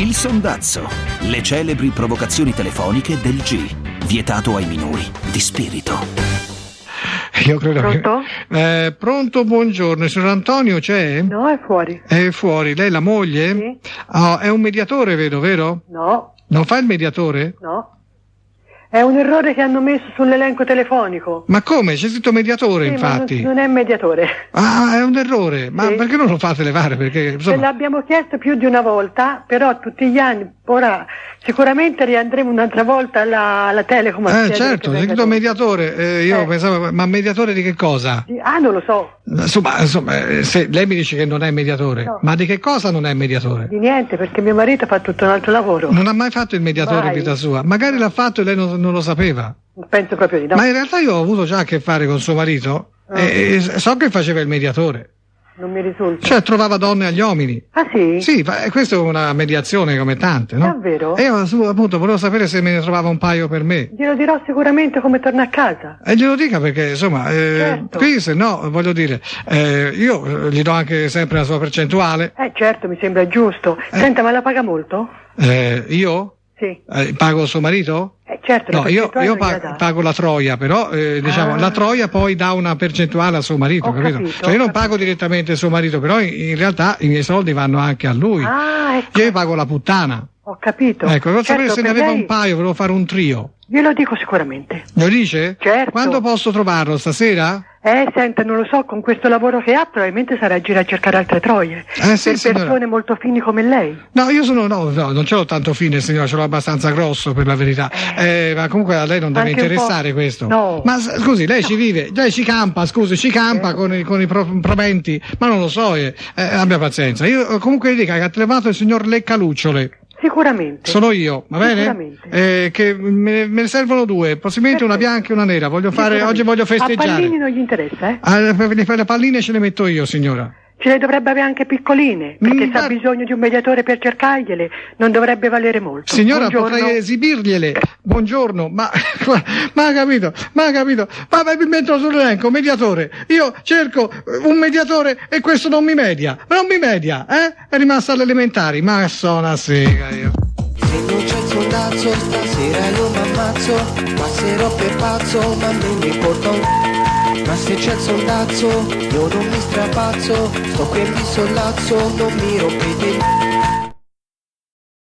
Il sondazzo. Le celebri provocazioni telefoniche del G. Vietato ai minori di spirito. Io credo Pronto? che... pronto, buongiorno. Il signor Antonio c'è? No, è fuori. È fuori. Lei è la moglie? Sì. Oh, è un mediatore, vedo, vero? No, Non fa il mediatore? no. È un errore che hanno messo sull'elenco telefonico. Ma come? C'è scritto mediatore, Sì, infatti. ma non è mediatore. Ah, è un errore. Ma Sì. perché non lo fate levare? Perché, Ve insomma... l'abbiamo chiesto più di una volta, però tutti gli anni, ora sicuramente riandremo un'altra volta alla Telecom. a chiedere certo, che c'è venga scritto dopo. mediatore. Io pensavo, ma mediatore di che cosa? Ah, non lo so, Insomma, se lei mi dice che non è mediatore, No. ma di che cosa non è mediatore? di niente, perché mio marito fa tutto un altro lavoro. Non ha mai fatto il mediatore in Mai. vita sua. Magari l'ha fatto e lei non lo sapeva. Penso proprio di no. Ma in realtà io ho avuto già a che fare con suo marito e so che faceva il mediatore. Non mi risulta. Cioè trovava donne agli uomini. Ah sì? Sì, questa è una mediazione come tante, no? Davvero? E io appunto volevo sapere se me ne trovava un paio per me. Glielo dirò sicuramente come torna a casa. E glielo dica perché insomma, Certo. qui se no, voglio dire, io gli do anche sempre la sua percentuale. Certo, mi sembra giusto. Senta, ma la paga molto? Io? Sì. Pago suo marito? Certo, la No, io percentuale non gliela dà. pago la troia, però diciamo Ah. la troia poi dà una percentuale a suo marito, Ho capito? capito, Cioè io non ho pago direttamente suo marito, però in realtà i miei soldi vanno anche a lui. Ah, ecco. Io pago la puttana. Ho capito. Ecco, volevo sapere se ne per aveva lei- un paio, volevo fare un trio. Glielo dico sicuramente. Lo dice? Certo. Quando posso trovarlo? Stasera? Senta, non lo so, con questo lavoro che ha probabilmente sarà a girare a cercare altre troie. Sì, per signora. persone molto fini come lei. No, io sono, no, non ce l'ho tanto fine, signora, ce l'ho abbastanza grosso per la verità. Ma comunque a lei non deve Anche un interessare po'. questo. No. Ma scusi, lei ci vive, lei ci campa, scusi, ci campa con i proventi, ma non lo so, abbia pazienza. Io comunque le dica che ha telefonato il signor Leccalucciole. Sicuramente. Sono io, va bene? Sicuramente. Che me ne servono due, possibilmente una Perfetto. bianca e una nera. Oggi Sicuramente. voglio A festeggiare. pallini non gli interessa, eh? Le palline ce le metto io, signora. Ce le dovrebbe avere anche piccoline, perché se ha ma- bisogno di un mediatore per cercargliele, non dovrebbe valere molto. Signora, Buongiorno. potrei esibirgliele. Buongiorno, ma ha capito. Ma mi metto sull'elenco, mediatore. Io cerco un mediatore e questo non mi media. Non mi media, eh? È rimasto alle elementari. Ma sono una sega io. Se non c'è il sondazzo, stasera io m'ammazzo. Passerò per pazzo, ma non mi importa. Ma se c'è il sondazzo, io non mi strapazzo. Sto qui e mi sollazzo, non mi rompete.